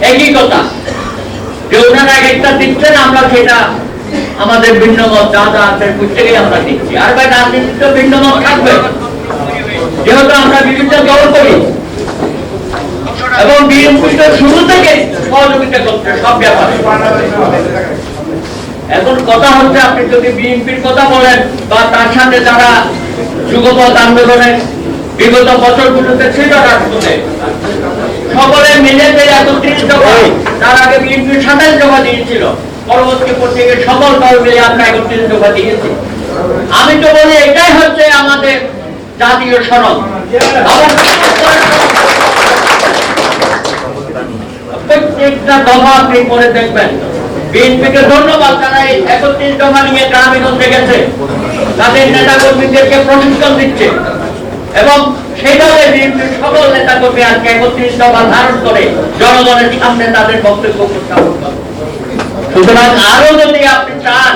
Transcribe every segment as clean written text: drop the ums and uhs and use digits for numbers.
একই কথা যে ওনারা একটা দিচ্ছেন, আমরা সেটা আমাদের ভিন্ন মত যা যা আছে প্রত্যেকেই আমরা দিচ্ছি। আর ভাই রাজনীতিতে ভিন্ন মত থাকবে, যেহেতু আমরা বিভিন্ন দল করি এবং বিএনপিতে শুরু থেকে সহযোগিতা করছে সব ব্যাপারে। এখন কথা হচ্ছে, আপনি যদি বিএনপির কথা বলেন বা তার সাথে যারা যুগপৎ আন্দোলনের বিগত বছরগুলোতে ছিল রাজপথে, সকলে মিলে যে ৩১ দফা, তার আগে বিএনপি ২৭ দফা দিয়েছিল, পরবর্তী পর্যায়ে সকল দল মিলে আমরা ৩১ দফা দিয়েছি। আমি তো বলি এটাই হচ্ছে আমাদের জাতীয় সনদ। প্রত্যেকটা দফা আপনি পরে দেখবেন। বিএনপিকে ধন্যবাদ, তারা এই ৩১ দফা নিয়ে গ্রামীণগঞ্জে গেছে, তাদের নেতা কর্মীদেরকে প্রশিক্ষণ দিচ্ছে এবং সেইভাবে বিএনপির সকল নেতা কর্মী আজকে ৩১ দফা ধারণ করে জনগণের সামনে তাদের বক্তব্য উপস্থাপন করে। সুতরাং আরো যদি আপনি চান,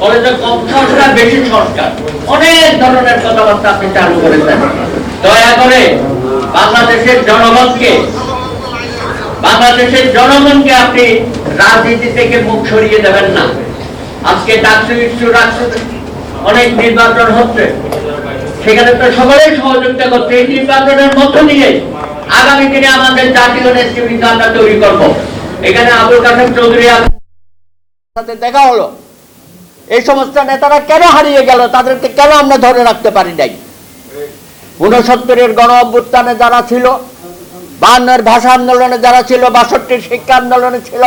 বলে যে কম সংস্কার বেশি সংস্কার, অনেক ধরনের কথাবার্তা আপনি চালু করেছেন। দয়া করে বাংলাদেশের জনগণকে আপনি রাজনীতি থেকে মুখ সরিয়ে দেবেন না। আজকে ডাকসু ইস্যু রাখছে, অনেক নির্বাচন হচ্ছে, সেখানে তো সকলেই সহযোগিতা করছে। এই নির্বাচনের মধ্য দিয়ে আগামী দিনে আমাদের জাতীয় নেতৃবৃন্দ আমরা তৈরি করব। এখানে আবুল কাসেম চৌধুরী সাথে দেখা হলো, এই সমস্ত নেতারা কেন হারিয়ে গেল, তাদেরকে কেন আমরা ধরে রাখতে পারি নাই? ৬৯-এর গণ অভ্যুত্থানে যারা ছিল, ৫২-এর ভাষা আন্দোলনে যারা ছিল, ৬২-র শিক্ষা আন্দোলনে ছিল,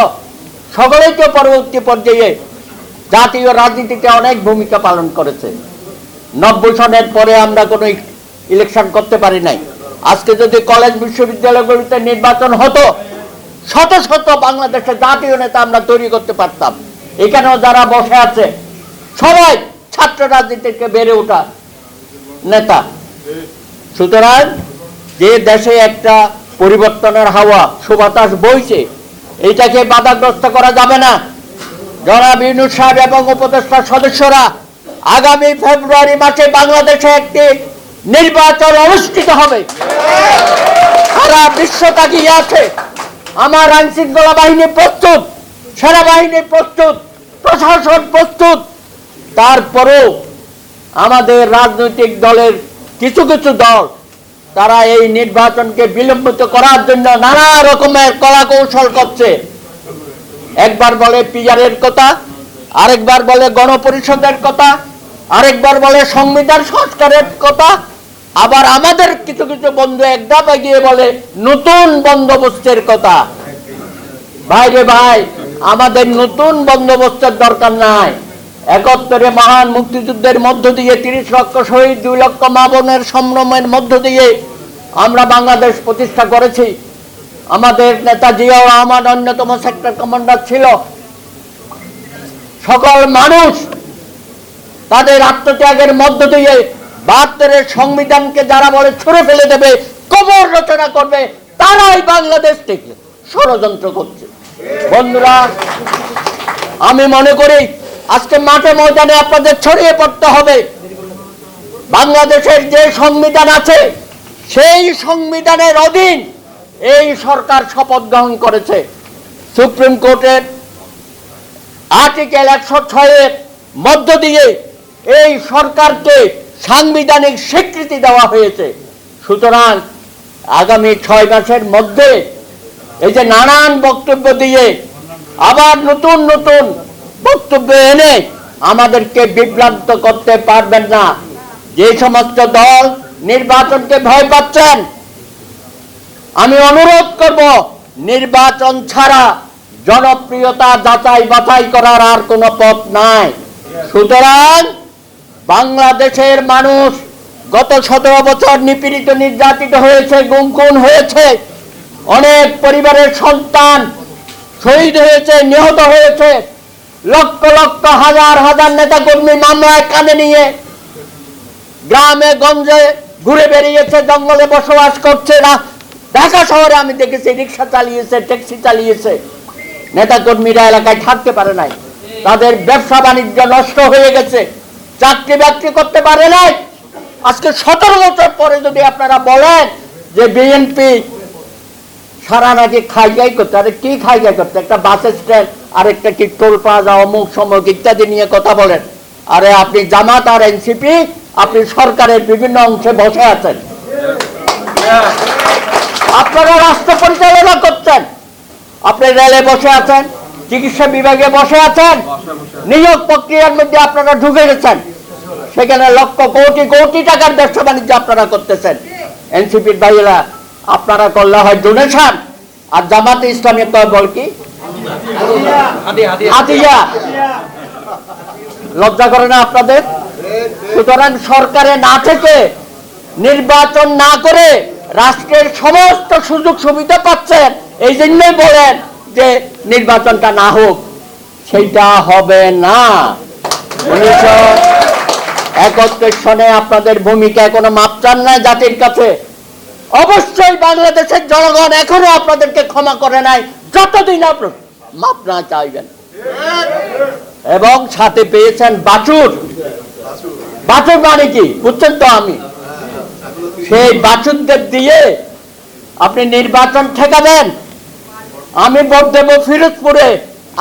সকলেই তো পরবর্তী পর্যায়ে জাতীয় রাজনীতিতে অনেক ভূমিকা পালন করেছে। ৯০ সনের পরে আমরা কোনো ইলেকশন করতে পারি নাই। আজকে যদি কলেজ বিশ্ববিদ্যালয়গুলিতে নির্বাচন হতো, শত শত বাংলাদেশের জাতীয় নেতা আমরা তৈরি করতে পারতাম। এখানেও যারা বসে আছে সবাই ছাত্র রাজনীতিকে বেড়ে ওঠা নেতা। সুতরাং যে দেশে একটা পরিবর্তনের হাওয়া সুবাতাস বইছে, এইটাকে বাধাগ্রস্ত করা যাবে না। জনাব ইউনূস সাহেব এবং উপদেষ্টা সদস্যরা আগামী ফেব্রুয়ারি মাসে বাংলাদেশে একটি নির্বাচন অনুষ্ঠিত হবে। সারা বিশ্ব তাকিয়ে আছে। আমার আইন শৃঙ্খলা বাহিনী প্রস্তুত, সেনাবাহিনী প্রস্তুত, প্রশাসন প্রস্তুত। তারপরেও আমাদের রাজনৈতিক দলের কিছু কিছু দল তারা এই নির্বাচনকে বিলম্বিত করার জন্য নানা রকমের কলা কৌশল করছে। একবার বলে পিআরের কথা, আরেকবার বলে গণপরিষদের কথা, আরেকবার বলে সংবিধান সংস্কারের কথা, আবার আমাদের কিছু কিছু বন্ধু এক ধাপ এগিয়ে বলে নতুন বন্দোবস্তের কথা। ভাইরে ভাই, আমাদের নতুন বন্দোবস্তের দরকার নাই। ৭১-এ মহান মুক্তিযুদ্ধের মধ্য দিয়ে ৩০ লক্ষ শহীদ, ২ লক্ষ মা বোনের সম্ভ্রমের মধ্য দিয়ে আমরা বাংলাদেশ প্রতিষ্ঠা করেছি। আমাদের নেতা জিয়াউর রহমান অন্যতম সেক্টর কমান্ডার ছিল। সকল মানুষ তাদের আত্মত্যাগের মধ্য দিয়ে ৭২-এর সংবিধানকে যারা বলে ছুঁড়ে ফেলে দেবে, কবর রচনা করবে, তারাই বাংলাদেশ থেকে ষড়যন্ত্র করছে। বন্ধুরা, আমি মনে করি আজকে মাঠে ময়দানে আপনাদের ছড়িয়ে পড়তে হবে। বাংলাদেশের যে সংবিধান আছে, সেই সংবিধানের অধীন এই সরকার শপথ গ্রহণ করেছে। সুপ্রিম কোর্টের আর্টিকেল ১০৬-এর মধ্য দিয়ে এই সরকারকে সাংবিধানিক স্বীকৃতি দেওয়া হয়েছে। সুতরাং আগামী ৬ মাসের মধ্যে এই যে নানান বক্তব্য দিয়ে আবার নতুন নতুন বক্তব্য এনে আমাদেরকে বিভ্রান্ত করতে পারবেন না। যে সমস্ত দল নির্বাচনকে ভয় পাচ্ছেন, আমি অনুরোধ করব, নির্বাচন ছাড়া জনপ্রিয়তা যাচাই বাছাই করার আর কোনো পথ নাই। সুতরাং বাংলাদেশের মানুষ গত ১৭ বছর নিপীড়িত, নির্যাতিত হয়েছে, গুম খুন হয়েছে, অনেক পরিবারের সন্তান শহীদ হয়েছে, নিহত হয়েছে, লক্ষ লক্ষ হাজার হাজার নেতা কর্মী মামলায় কাঁধে নিয়ে গ্রামে গঞ্জে ঘুরে বেরিয়েছে, জঙ্গলে বসবাস করছে না। ঢাকা শহরে আমি দেখেছি রিক্সা চালিয়েছে, ট্যাক্সি চালিয়েছে। নেতা কর্মীরা এলাকায় থাকতে পারে নাই, তাদের ব্যবসা বাণিজ্য নষ্ট হয়ে গেছে, চাকরি বাকরি করতে পারে নাই। আজকে ১৭ বছর পরে যদি আপনারা বলেন যে বিএনপি সারা নাকি খাইগাই করতে, আরে কি খাইগাই করতে? একটা বাস স্ট্যান্ড, আরেকটা কি টোল প্লাজা, অমুক সমুক ইত্যাদি নিয়ে কথা বলেন। আরে আপনি জামাত আর এনসিপি, আপনি সরকারের বিভিন্ন অংশে বসে আছেন, আপনারা রাষ্ট্র পরিচালনা করছেন, আপনি রেলে বসে আছেন, চিকিৎসা বিভাগে বসে আছেন, নিয়োগ প্রক্রিয়ার মধ্যে আপনারা ঢুকে গেছেন, সেখানে লক্ষ কোটি কোটি টাকার ব্যবসা বাণিজ্য আপনারা করতেছেন। এনসিপির ভাইয়েরা আপনারা করলে হয় ডোনেশন, আর জামাতে ইসলামী বল কি হাতিয়া। লজ্জা করে না আপনাদের? সুতরাং সরকারে না থেকে, নির্বাচন না করে রাষ্ট্রের সমস্ত সুযোগ সুবিধা পাচ্ছেন, এই জন্যই বলেন যে নির্বাচনটা না হোক। সেইটা হবে না। 1971 সনে আপনাদের ভূমিকা এখনো মাপ চান না জাতির কাছে। অবশ্যই বাংলাদেশের জনগণ এখনো আপনাদেরকে ক্ষমা করে নাই, যতদিন আপনার মাপ না চাইবেন। এবং সাথে পেয়েছেন বাছুর। বাছুর মানে কি বুঝছেন তো? আমি সেই বাছুরদের দিয়ে আপনি নির্বাচন ঠেকাবেন। আমি ভোট দেবো ফিরোজপুরে,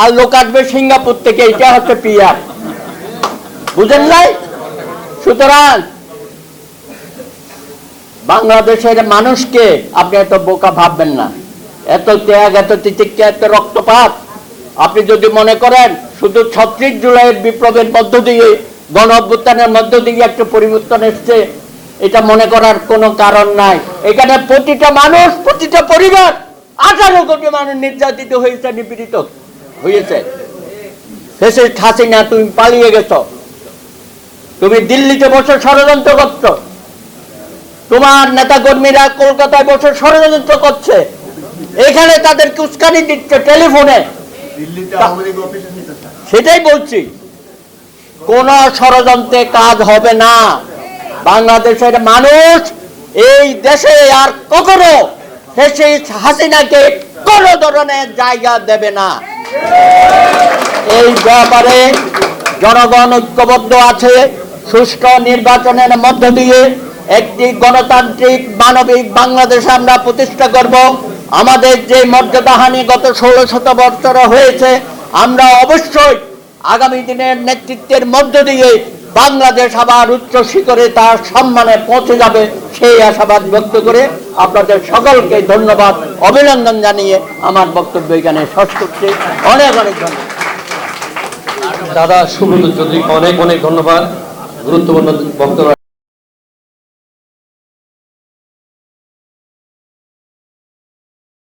আর লোক আসবে সিঙ্গাপুর থেকে। এটা হচ্ছে পিআর, বুঝেন নাই? সুতরাং বাংলাদেশের মানুষকে আপনি এত বোকা ভাববেন না। এত ত্যাগ, এত তিতিক্ষা, এত রক্তপাত আপনি যদি মনে করেন শুধু 36 জুলাইয়ের বিপ্লবের মধ্য দিয়ে, গণ অভ্যুত্থানের মধ্য দিয়ে একটা পরিবর্তন এসছে, এটা মনে করার কোনো কারণ নাই। এখানে প্রতিটা মানুষ, প্রতিটা পরিবার, 18 কোটি মানুষ নির্যাতিত হয়েছে, নিপীড়িত হয়েছে। ফ্যাসিস্ট হাসিনা, তুমি পালিয়ে গেছো, তুমি দিল্লিতে বসে ষড়যন্ত্র করছো, তোমার নেতা কর্মীরা কলকাতায় বসে ষড়যন্ত্র করছে, এখানে তাদের উস্কানি দিচ্ছে টেলিফোনে। সেটাই বলছি, কোন ষড়যন্ত্রে কাজ হবে না। বাংলাদেশের মানুষ এই দেশে আর কখনো হাসিনাকে কোন ধরনের জায়গা দেবে না। এই ব্যাপারে জনগণ ঐক্যবদ্ধ আছে। সুষ্ঠু নির্বাচনের মধ্য দিয়ে একটি গণতান্ত্রিক মানবিক বাংলাদেশ আমরা প্রতিষ্ঠা করব। আমাদের যে মর্যাদাহানি গত 16 বছর হয়েছে, আমরা অবশ্যই আগামী দিনের নেতৃত্বের মধ্য দিয়ে বাংলাদেশ আবার উচ্চ শিখরে তার সম্মানে পৌঁছে যাবে, সেই আশাবাদ ব্যক্ত করে আপনাদের সকলকে ধন্যবাদ, অভিনন্দন জানিয়ে আমার বক্তব্য এখানে শেষ করছি। অনেক অনেক ধন্যবাদ। দাদা সুব্রত চৌধুরী, অনেক অনেক ধন্যবাদ, গুরুত্বপূর্ণ বক্তব্য।